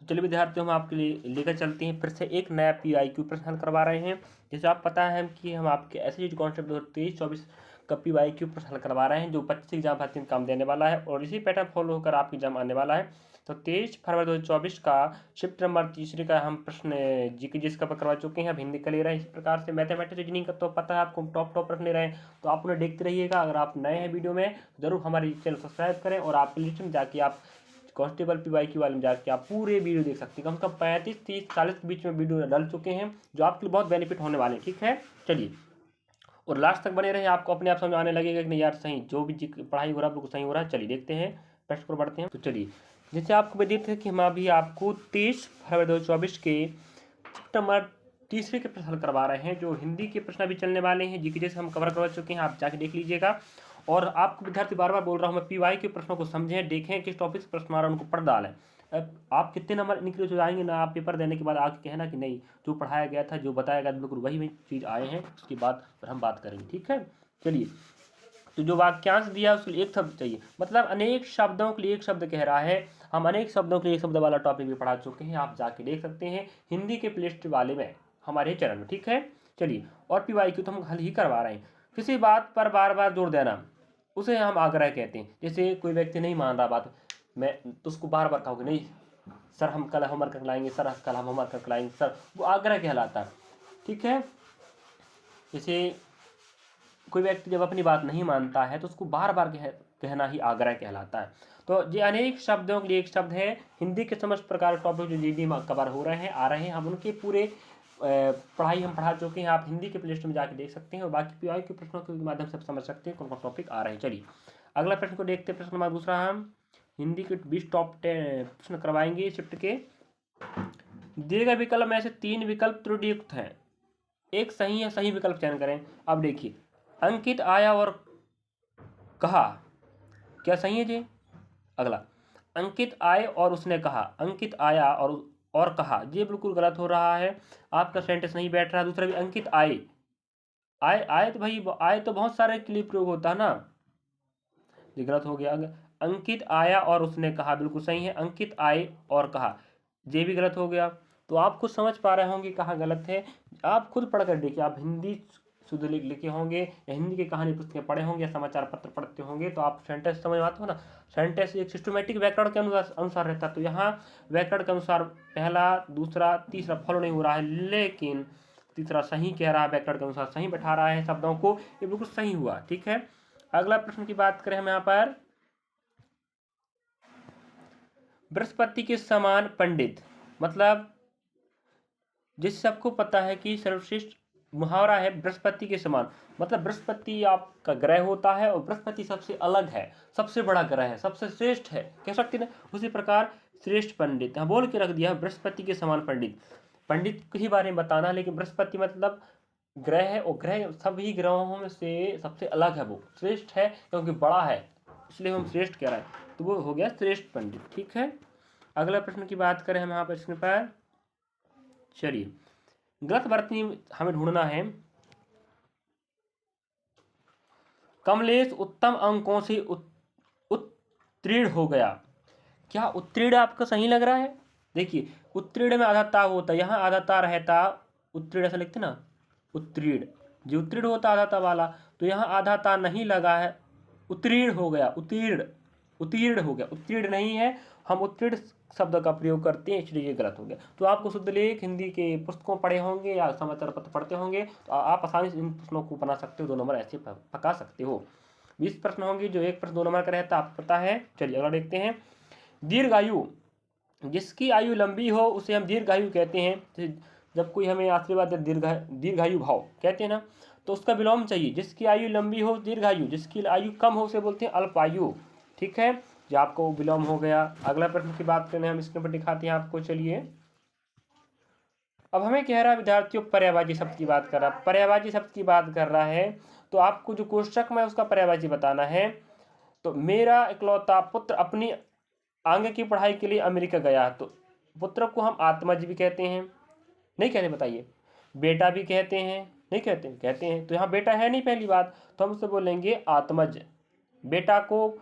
तो चलिए विद्यार्थियों, हम आपके लिए लेकर चलते हैं फिर से एक नया PYQ प्रश्न हल करवा रहे हैं। जैसे आप पता है कि हम आपके SSC कॉन्सेप्ट 2023-24 का PYQ प्रश्न हल करवा रहे हैं, जो 25 एग्जाम भर्ती में काम देने वाला है और इसी पैटर्न फॉलो होकर आपके एग्जाम आने वाला है। तो 23 फरवरी 2024 का शिफ्ट नंबर 3 का हम प्रश्न GK का करवा चुके हैं। अब हिंदी का ले रहे हैं। इस प्रकार से मैथमेटिक्स रीजनिंग का तो पता है आपको, टॉप प्रश्न ले रहे हैं, तो आप उन्हें देखते रहिएगा। अगर आप नए हैं वीडियो में, जरूर हमारे चैनल सब्सक्राइब करें और आप प्लेलिस्ट में जाके आप कांस्टेबल PYQ वाले में जाके आप पूरे वीडियो देख सकते हैं। कम से कम 35, 30, 40 के बीच में वीडियो डाल चुके हैं, जो आपके लिए बहुत बेनिफिट होने वाले हैं। ठीक है, चलिए और लास्ट तक बने रहे, आपको अपने आप समझ आने लगेगा कि नहीं यार सही जो भी पढ़ाई हो रहा है बिल्कुल सही हो रहा है। चलिए देखते हैं, प्रश्न पर बढ़ते हैं। तो चलिए, जैसे आपको बता देते हैं कि हम अभी आपको 23 फरवरी 2024 के नंबर 3 के प्रश्न हल करवा रहे हैं, जो हिंदी के प्रश्न भी चलने वाले हैं। GK जैसे हम कवर करवा चुके हैं, आप जाके देख लीजिएगा। और आपको विद्यार्थी बार बार बोल रहा हूँ मैं, PY के प्रश्नों को समझें, देखें किस टॉपिक से प्रश्न आ रहा है, उनको पढ़ डालें। अब आप कितने नंबर इंक्रीज हो जाएंगे ना, आप पेपर देने के बाद आके कहना कि नहीं जो पढ़ाया गया था, जो बताया गया था, बिल्कुल वही चीज़ आए हैं। उसके बाद फिर हम बात करेंगे। ठीक है, चलिए। तो जो वाक्यांश दिया है उसके लिए एक शब्द चाहिए, मतलब अनेक शब्दों के लिए एक शब्द कह रहा है। हम अनेक शब्दों के लिए एक शब्द वाला टॉपिक भी पढ़ा चुके हैं, आप जाके देख सकते हैं हिंदी के प्लेलिस्ट वाले में, हमारे चैनल में। ठीक है, चलिए। और PYQ तो हम हल ही करवा रहे हैं। किसी बात पर बार बार जोर देना, उसे हम आग्रह कहते हैं। जैसे कोई व्यक्ति नहीं मान रहा बात, मैं तो उसको बार बार कहोगे नहीं सर हम कल होमवर्क करके लाएंगे, सर कल हम होमवर्क करके लाएंगे सर, वो आग्रह कहलाता है। ठीक है, जैसे कोई व्यक्ति जब अपनी बात नहीं मानता है तो उसको बार बार कहना ही आग्रह कहलाता है। तो ये अनेक शब्दों के लिए एक शब्द है। हिंदी के समस्त प्रकार टॉपिक जो जीडी में कवर हो रहे हैं, आ रहे हैं, हम उनके पूरे पढ़ाई हम पढ़ा चुके हैं। आप हिंदी के प्लेलिस्ट में जाके देख सकते हैं और बाकी PY के प्रश्नों के माध्यम से समझ सकते हैं कौन कौन टॉपिक आ रहे हैं। चलिए अगला प्रश्न को देखते हैं। प्रश्न नंबर दूसरा, हम हिंदी के 20 टॉप 10 प्रश्न करवाएंगे शिफ्ट के। दिए गए विकल्प में से 3 विकल्प त्रुटियुक्त हैं, एक सही है, सही विकल्प चयन करें। अब देखिए, अंकित आया और कहा, क्या सही है जी? अगला, अंकित आए और उसने कहा, अंकित आया और कहा, ये बिल्कुल गलत हो रहा है, आपका सेंटेंस नहीं बैठ रहा। दूसरा भी, अंकित आए, आए आए तो भाई आए तो बहुत सारे के लिए प्रयोग होता है ना, ये गलत हो गया। अंकित आया और उसने कहा बिल्कुल सही है, अंकित आए और कहा, ये भी गलत हो गया। तो आप खुद समझ पा रहे होंगे कहाँ गलत है, आप खुद पढ़ कर देखिए। आप हिंदी शुद्ध लिखे होंगे या हिंदी की कहानी पुस्तकें पढ़े होंगे या समाचार पत्र पढ़ते होंगे, तो आप सेंटेंस समझ आते हो ना। सेंटेंस एक सिस्टमेटिक व्याकरण के अनुसार रहता है, तो यहाँ व्याकरण के अनुसार पहला दूसरा तीसरा फॉलो नहीं हो रहा है, लेकिन तीसरा सही कह रहा है, व्याकरण के अनुसार सही बैठा रहा है शब्दों को, ये बिल्कुल सही हुआ। ठीक है, अगला प्रश्न की बात करें हम यहाँ पर, बृहस्पति के समान पंडित, मतलब जिस सबको पता है कि सर्वश्रेष्ठ मुहावरा है बृहस्पति के समान, मतलब बृहस्पति आपका ग्रह होता है और बृहस्पति सबसे अलग है, सबसे बड़ा ग्रह है, सबसे श्रेष्ठ है, कह सकते ना। उसी प्रकार श्रेष्ठ पंडित, हाँ बोल के रख दिया, बृहस्पति के समान पंडित, पंडित के बारे में बताना, लेकिन बृहस्पति मतलब ग्रह है और ग्रह सभी ग्रहों में से सबसे अलग है, वो श्रेष्ठ है क्योंकि बड़ा है, इसलिए हम श्रेष्ठ कह रहे हैं, तो वो हो गया श्रेष्ठ पंडित। ठीक है, अगला प्रश्न की बात करें हम यहाँ पर स्क्रीन पर। चलिए, गलत वर्तनी हमें ढूंढना है। कमलेश उत्तम अंकों से उत्तीर्ण हो गया, क्या उत्तीर्ण आपको सही लग रहा है? देखिए, उत्तीर्ण में आधा ता होता, यहाँ आधा ता रहता, उत्तीर्ण ऐसा लिखते ना, उत्तीर्ण, जो उत्तीर्ण होता आधा ता वाला, तो यहाँ आधा ता नहीं लगा है, उत्तीर्ण हो गया, उत्तीर्ण, उत्तीर्ण हो गया, उत्तीर्ण नहीं है, हम उत्तीर्ण शब्द का प्रयोग करते हैं, इसलिए ये गलत हो गया। तो आपको शुद्ध लेख हिंदी के पुस्तकों पढ़े होंगे या समाचार पत्र पढ़ते होंगे, तो आप आसानी से इन प्रश्नों को बना सकते हो, 2 नंबर ऐसे पका सकते हो। 20 प्रश्न होंगे, जो एक प्रश्न 2 नंबर का रहता है, आपको पता है। चलिए अगला देखते हैं। दीर्घायु, जिसकी आयु लंबी हो उसे हम दीर्घायु कहते हैं। जब कोई हमें आशीर्वाद दे, दीर्घायु भाव कहते हैं ना, तो उसका विलोम चाहिए, जिसकी आयु लंबी हो दीर्घायु, जिसकी आयु कम हो उसे बोलते हैं अल्पायु। ठीक है, जो आपको विलोम हो गया। अगला प्रश्न की बात करें हम, स्क्रीन पर दिखाते हैं आपको। चलिए, अब हमें कह रहा है विद्यार्थियों, पर्यायवाची शब्द की बात कर रहा है, पर्यायवाची शब्द की बात कर रहा है, तो आपको जो कोष्टक में उसका पर्यायवाची बताना है। तो मेरा इकलौता पुत्र अपनी आगे की पढ़ाई के लिए अमेरिका गया, तो पुत्र को हम आत्मज भी कहते हैं, नहीं कहते? बताइए, बेटा भी कहते हैं, नहीं कहते? कहते हैं। तो यहाँ बेटा है नहीं पहली बात, तो हम उससे बोलेंगे आत्मज। बेटा को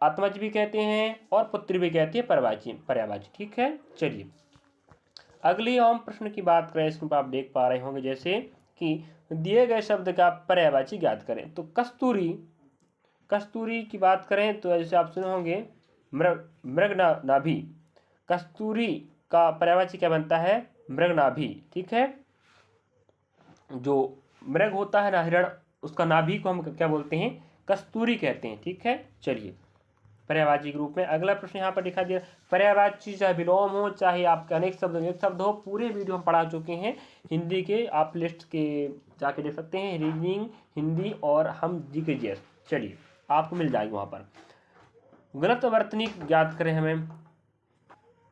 आत्मज भी कहते हैं और पुत्री भी कहते हैं, पर्यायवाची। ठीक है, चलिए अगली हम प्रश्न की बात करें। इसमें आप देख पा रहे होंगे जैसे कि दिए गए शब्द का पर्यायवाची ज्ञात करें। तो कस्तूरी की बात करें तो जैसे आप सुने होंगे मृगनाभि। कस्तूरी का पर्यायवाची क्या बनता है? मृगनाभि। ठीक है, जो मृग होता है ना, हिरण, उसका नाभि को हम क्या बोलते हैं? कस्तूरी कहते हैं। ठीक है, चलिए पर्यायवाची के रूप में अगला प्रश्न यहाँ पर दिखा दिया। पर्यायवाची चाहे विलोम हो, चाहे आपके अनेक शब्द एक शब्द हो, पूरे वीडियो हम पढ़ा चुके हैं हिंदी के। आप लिस्ट के जाके देख सकते हैं, रीजनिंग, हिंदी और हम GK GS, चलिए आपको मिल जाएगी वहाँ पर। गलत वर्तनी ज्ञात करें हमें।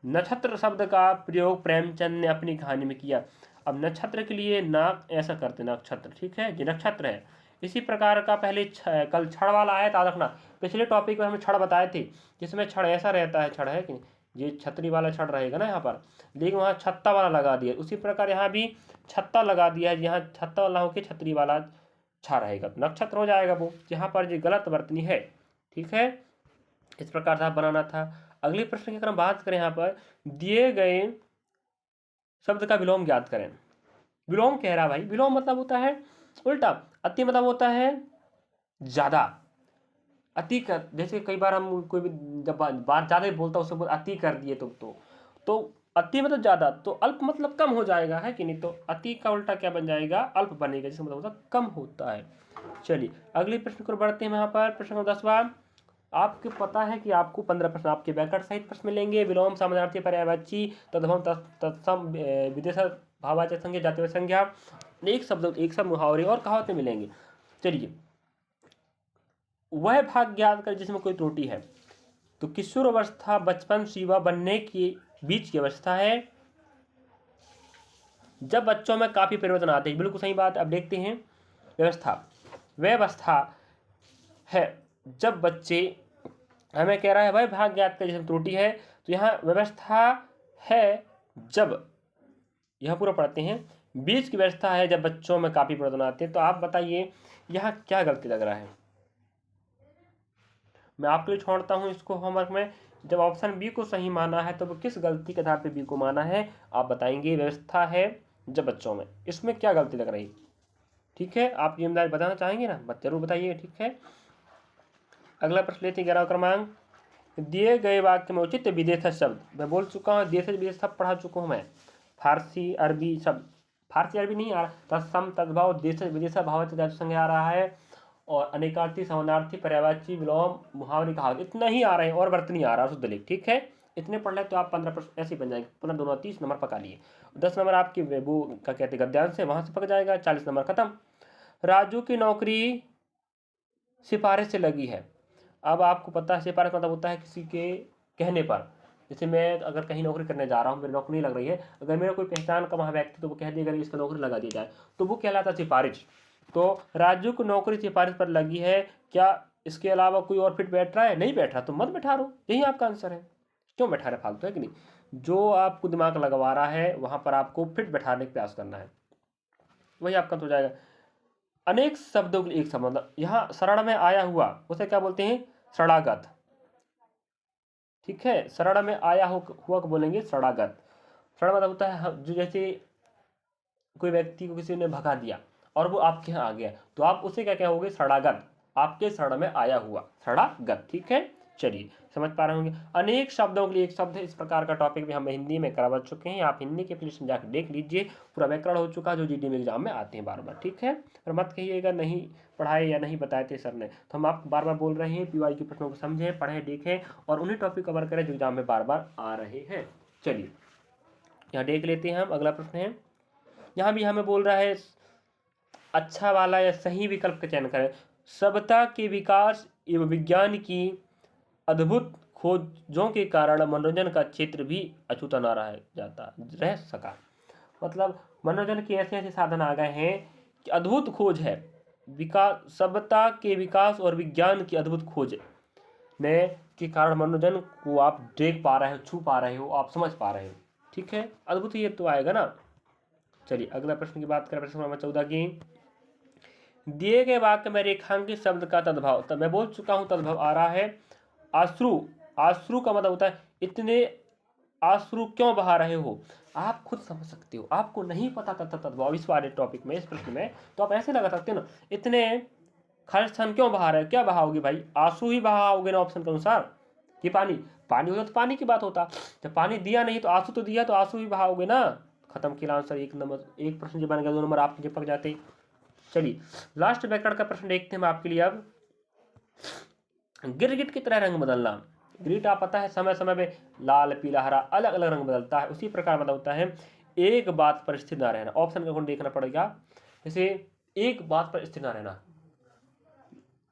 नक्षत्र शब्द का प्रयोग प्रेमचंद ने अपनी कहानी में किया। अब नक्षत्र के लिए नाक ऐसा करते, नक्षत्र, ठीक है, ये नक्षत्र है। इसी प्रकार का पहले कल छड़ वाला आया था, रखना पिछले टॉपिक में हमें छड़ बताए थे, जिसमें छड़ ऐसा रहता है, छड़ है कि ये छतरी वाला छड़ रहेगा ना यहाँ पर, लेकिन वहाँ छत्ता वाला लगा दिया। उसी प्रकार यहाँ भी छत्ता लगा दिया है, यहाँ छत्ता वाला होकर छतरी वाला छा रहेगा, तो नक्षत्र हो जाएगा वो। यहाँ पर ये गलत वर्तनी है। ठीक है, इस प्रकार से बनाना था। अगले प्रश्न की अगर हम बात करें, यहाँ पर दिए गए शब्द का विलोम ज्ञात करें। विलोम कह रहा भाई, विलोम मतलब होता है उल्टा, अति मतलब होता है ज्यादा। अति कर, जैसे कई बार हम कोई भी जब बात ज्यादा ही बोलता है उससे अति कर दिए तो अति मतलब ज्यादा, तो अल्प मतलब कम हो जाएगा, है कि नहीं? तो अति का उल्टा क्या बन जाएगा? अल्प बनेगा, जिसका मतलब होता कम होता है। चलिए अगले प्रश्न को बढ़ते हैं। यहाँ पर प्रश्न नंबर 10वां। आपको पता है कि आपको 15 प्रश्न आपके व्याकरण सहित प्रश्न मिलेंगे। विलोम, समानार्थी, पर्यायवाची, तद्भव, तत्सम, विदेश, भाववाचक संज्ञा, जातिवाचक संज्ञा, एक शब्द मुहावरे और कहावतें मिलेंगे। चलिए वह भाग ज्ञात कर जिसमें कोई त्रुटि है। तो किशोर अवस्था बचपन से युवा बनने के बीच की अवस्था है, जब बच्चों में काफी परिवर्तन आते हैं। बिल्कुल सही बात। अब देखते हैं व्यवस्था है जब बच्चे, हमें कह रहा है वह भाग ज्ञात कर जिसमें त्रुटि है। तो यहाँ व्यवस्था है जब, यह पूरा पढ़ते हैं, बीच की व्यवस्था है जब बच्चों में काफी परिवर्तन आते हैं। तो आप बताइए यहाँ क्या गलती लग रहा है? मैं आपके लिए छोड़ता हूँ इसको होमवर्क में। जब ऑप्शन बी को सही माना है तो वो किस गलती के आधार पे बी को माना है, आप बताएंगे। व्यवस्था है जब बच्चों में, इसमें क्या गलती लग रही? ठीक है, आप जिम्मेदारी बताना चाहेंगे ना, जरूर बताइए। ठीक है, अगला प्रश्न लेते हैं 11वां क्रमांक। दिए गए वाक्य में उचित विदेश शब्द, मैं बोल चुका हूँ देश विदेश सब पढ़ा चुका हूँ मैं। फारसी अरबी शब्द, फारसी अरबी नहीं आ रहा, तत्सम, तद्भव, देश विदेश, भाववाचक संज्ञा आ रहा है, और अनेकार्थी, समानार्थी, पर्यायवाची, विलोम, मुहावरे, कहावत, इतना ही आ रहे हैं, और वर्तनी आ रहा है शुद्ध लेख। ठीक है, इतने पढ़ ले तो आप 15 प्रश्न ऐसे ही बन जाएंगे। पुनः दोनों 30 नंबर पका लिए। 10 नंबर आपकी वो क्या कहते हैं गद्यांश से, वहां से पक जाएगा। 40 नंबर खत्म। राजू की नौकरी सिफारिश से लगी है। अब आपको पता है सिफारिश मतलब होता है किसी के कहने पर। जैसे मैं अगर कहीं नौकरी करने जा रहा हूँ, मेरी नौकरी नहीं लग रही है, अगर मेरा कोई पहचान का वहाँ व्यक्ति तो वो कह देगा इसका नौकरी लगा दी जाए, तो वो कहलाता है सिफारिश। तो राजू को नौकरी सिफारिश पर लगी है, क्या इसके अलावा कोई और फिट बैठ रहा है? नहीं बैठ रहा, तो मत बैठा रहो, यही आपका आंसर है। क्यों बैठा रहे फालतू, है कि नहीं? जो आपको दिमाग लगवा रहा है वहाँ पर आपको फिट बैठाने का प्रयास करना है, वही आपका तो हो जाएगा। अनेक शब्दों के लिए एक संबंध, यहाँ शरण में आया हुआ उसे क्या बोलते हैं? शरणागत। ठीक है, शरण में आया हुआ को बोलेंगे शरणागत। शरण मतलब होता है जो, जैसे कोई व्यक्ति को किसी ने भगा दिया और वो आपके यहाँ आ गया, तो आप उसे क्या कहोगे? शरणागत, आपके शरण में आया हुआ, शरणागत। ठीक है, चलिए समझ पा रहे होंगे। अनेक शब्दों के लिए एक शब्द है, इस प्रकार का टॉपिक भी हम हिंदी में करवा चुके हैं। आप हिंदी के प्लीज जाकर देख लीजिए, पूरा व्याकरण हो चुका है जो GD में एग्जाम में आते हैं बार बार। ठीक है, और मत कहिएगा नहीं पढ़ाए या नहीं बताए थे सर ने, तो हम आपको बार बार बोल रहे हैं PY के प्रश्नों को समझें, पढ़ें, देखें और उन्हीं टॉपिक कवर करें जो एग्जाम में बार बार आ रहे हैं। चलिए यहाँ देख लेते हैं हम। अगला प्रश्न है, यहाँ भी हमें बोल रहा है अच्छा वाला या सही विकल्प का चयन करें। सभ्यता के विकास एवं विज्ञान की अद्भुत खोजों के कारण मनोरंजन का क्षेत्र भी अछूता न रह सका। मतलब मनोरंजन के ऐसे ऐसे साधन आ गए हैं कि अद्भुत खोज है, विकास, सभ्यता के विकास और विज्ञान की अद्भुत खोज ने के कारण मनोरंजन को आप देख पा रहे हो, छू पा रहे हो, आप समझ पा रहे हो। ठीक है, अद्भुत ये तो आएगा ना। चलिए अगला प्रश्न की बात करें, प्रश्न नंबर 14 की। दिए गए वाक्य में रेखांकित शब्द का तद्भव, तब मैं बोल चुका हूं तद्भव आ रहा है, आश्रु, आश्रु का मतलब होता है इतने आश्रु क्यों बहा रहे हो, आप खुद समझ सकते हो। आपको नहीं पता तत्व इस वाले टॉपिक में, इस प्रश्न में, तो आप ऐसे लगा सकते हो ना, इतने खर्च धन क्यों बहा रहे हो, क्या बहाओगे भाई, आंसू ही बहाओगे ना ऑप्शन के अनुसार। कि पानी, पानी होता तो पानी की बात होता, जब पानी दिया नहीं तो आंसू तो दिया, तो आंसू ही बहाओगे ना। खत्म किया आंसर, एक नंबर, एक प्रश्न जो बन गया, 2 नंबर आपके चिपक जाते। चलिए लास्ट व्याकरण का प्रश्न देखते हैं हम आपके लिए अब। गिरगिट की तरह रंग बदलना। गिरगिट आप पता है समय समय में लाल पीला हरा अलग अलग रंग बदलता है, उसी प्रकार मतलब होता है एक बात पर स्थिर ना रहना। ऑप्शन का देखना पड़ेगा, जैसे एक बात पर स्थिर ना रहना,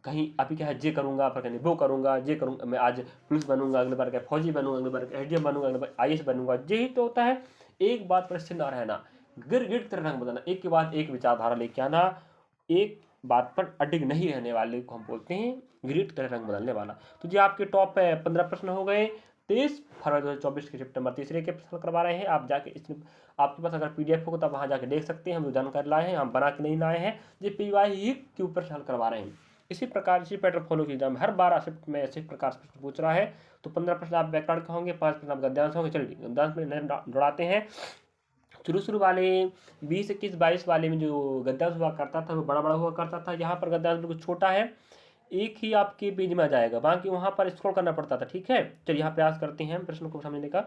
कहीं अभी क्या है जे करूंगा, फिर कहीं वो करूंगा, जे करूंगा, मैं आज पुलिस बनूंगा, अगले बार क्या फौजी बनूंगा, अगले बार एसडीएम बनूंगा, अगले बार आईएएस बनूंगा, यही तो होता है एक बात पर स्थिर ना रहना। गिरगिट तरह रंग बदलना, एक के बाद एक विचारधारा लेके आना, एक बात पर अडिग नहीं रहने वाले को हम बोलते हैं गिरगिट तरह रंग बदलने वाला। तो जी आपके टॉप 15 प्रश्न हो गए। 23 फरवरी 2024 के सितंबर तीसरे के प्रश्न करवा रहे हैं। आप जाके इसमें आपके पास अगर पीडीएफ हो तो आप वहाँ जाके देख सकते हैं। हम जो जानकारी लाए हैं हम बना के नहीं लाए हैं, ये पीवाई के ऊपर हल करवा रहे हैं। इसी प्रकार इसी पैटर्न फॉलो की एग्जाम हर 12 शिफ्ट में इसी प्रकार से पूछ रहा है। तो 15 प्रश्न आप व्याकरण के होंगे, 5 प्रश्न आप गद्यांश होंगे। चलिए गद्यांश में दौड़ाते हैं। शुरू वाले 20, 21, 22 वाले में जो गद्यांश हुआ करता था वो बड़ा बड़ा हुआ करता था। यहाँ पर गद्यांश बिल्कुल छोटा है, एक ही आपके पेज में आ जाएगा, बाकी वहाँ पर स्क्रॉल करना पड़ता था। ठीक है, चलिए यहाँ प्रयास करते हैं प्रश्न को समझने का।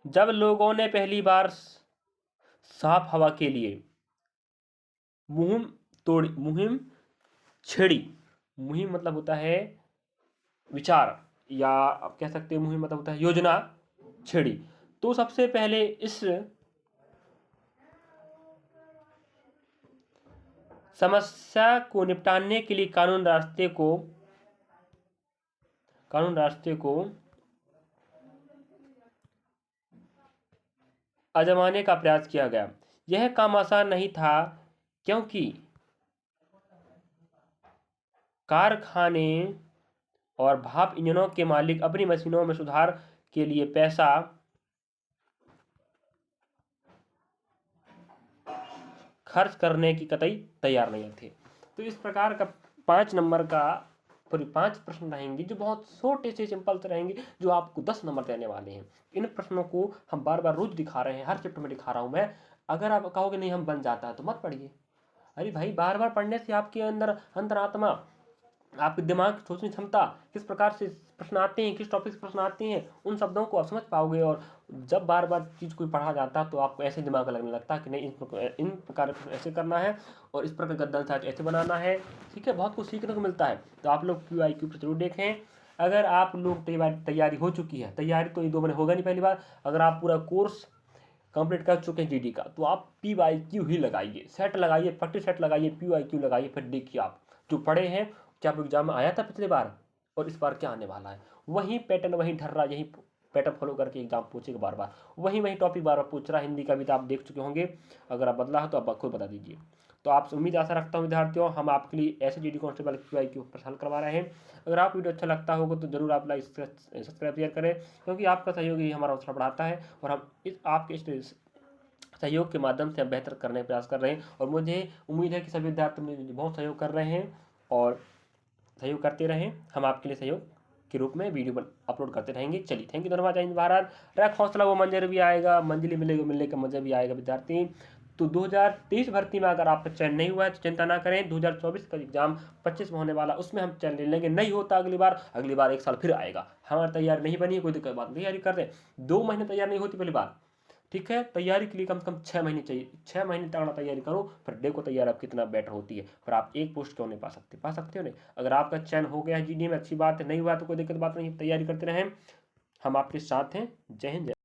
जब लोगों ने पहली बार साफ हवा के लिए मुहिम छेड़ी, मुहिम मतलब होता है विचार, या आप कह सकते हैं मुहिम मतलब होता है योजना छेड़ी, तो सबसे पहले इस समस्या को निपटाने के लिए कानून रास्ते को आजमाने का प्रयास किया गया। यह काम आसान नहीं था, क्योंकि कारखाने और भाप इंजनों के मालिक अपनी मशीनों में सुधार के लिए पैसा खर्च करने की कतई तैयार नहीं थे। तो इस प्रकार का 5 नंबर का पूरी 5 प्रश्न रहेंगे जो बहुत छोटे से सिंपल से रहेंगे, जो आपको 10 नंबर देने वाले हैं। इन प्रश्नों को हम बार बार रोज दिखा रहे हैं, हर चैप्टर में दिखा रहा हूं मैं। अगर आप कहोगे नहीं हम बन जाता है तो मत पढ़िए। अरे भाई बार बार पढ़ने से आपके अंदर अंतरात्मा, आपके दिमाग की सोचने क्षमता, किस प्रकार से प्रश्न आते हैं, किस टॉपिक से प्रश्न आते हैं, उन शब्दों को आप समझ पाओगे। और जब बार बार चीज़ कोई पढ़ा जाता तो आपको ऐसे दिमाग लगने लगता है कि नहीं इन प्रकार ऐसे करना है और इस प्रकार गद्दान चार्ट ऐसे बनाना है। ठीक है, बहुत कुछ सीखने को मिलता है। तो आप लोग QIQ पर जरूर देखें। अगर आप लोग तैयारी हो चुकी है, तैयारी तो ये 2 महीने होगा नहीं पहली बार, अगर आप पूरा कोर्स कंप्लीट कर चुके हैं GD का, तो आप PYQ ही लगाइए, सेट लगाइए, 40 सेट लगाइए, PYQ लगाइए, फिर देखिए आप जो पढ़े हैं, क्या आपको एग्जाम में आया था पिछले बार और इस बार क्या आने वाला है, वही पैटर्न वही ढर रहा, यही पैटर्न फॉलो करके एग्जाम पूछेगा बार बार, वही टॉपिक बार बार पूछ रहा है। हिंदी का भी तो आप देख चुके होंगे, अगर आप बदला है तो आप खुद बता दीजिए। तो आपसे उम्मीद आशा रखता हूँ विद्यार्थियों, हम आपके लिए ऐसे GD कांस्टेबल QIQ प्रश्न हल करवा रहे हैं। अगर आप वीडियो अच्छा लगता होगा तो जरूर आप लाइक सब्सक्राइब शेयर करें, क्योंकि आपका सहयोग ही हमारा हौसला बढ़ाता है और हम आपके इस सहयोग के माध्यम से हम बेहतर करने का प्रयास कर रहे हैं। और मुझे उम्मीद है कि सभी विद्यार्थी मुझे बहुत सहयोग कर रहे हैं और सहयोग करते रहें। हम आपके लिए सहयोग के रूप में वीडियो अपलोड करते रहेंगे। चलिए थैंक यू धन्यवाद, जय हिंद भारत। रख हौसला, वो मंजर भी आएगा, मंजिली मिलेगी, मिलने का मजा भी आएगा विद्यार्थी। तो 2023 भर्ती में अगर आपका चयन नहीं हुआ है तो चिंता ना करें, 2024 का एग्जाम 25 में होने वाला, उसमें हम चयन ले लेंगे। नहीं होता अगली बार 1 साल फिर आएगा। हमारी तैयारी नहीं बनी है, कोई दिक्कत बात नहीं, तैयारी कर रहे हैं। 2 महीने तैयार नहीं होती पहली बार, ठीक है, तैयारी के लिए कम से कम 6 महीने चाहिए। 6 महीने तक तैयारी करो, फिर देखो तैयारी आप कितना बेटर होती है। पर आप एक पोस्ट क्यों नहीं पा सकते हो नहीं। अगर आपका चयन हो गया है GD में, अच्छी बात है, नहीं हुआ तो कोई दिक्कत बात नहीं, तैयारी करते रहें, हम आपके साथ हैं। जय हिंद।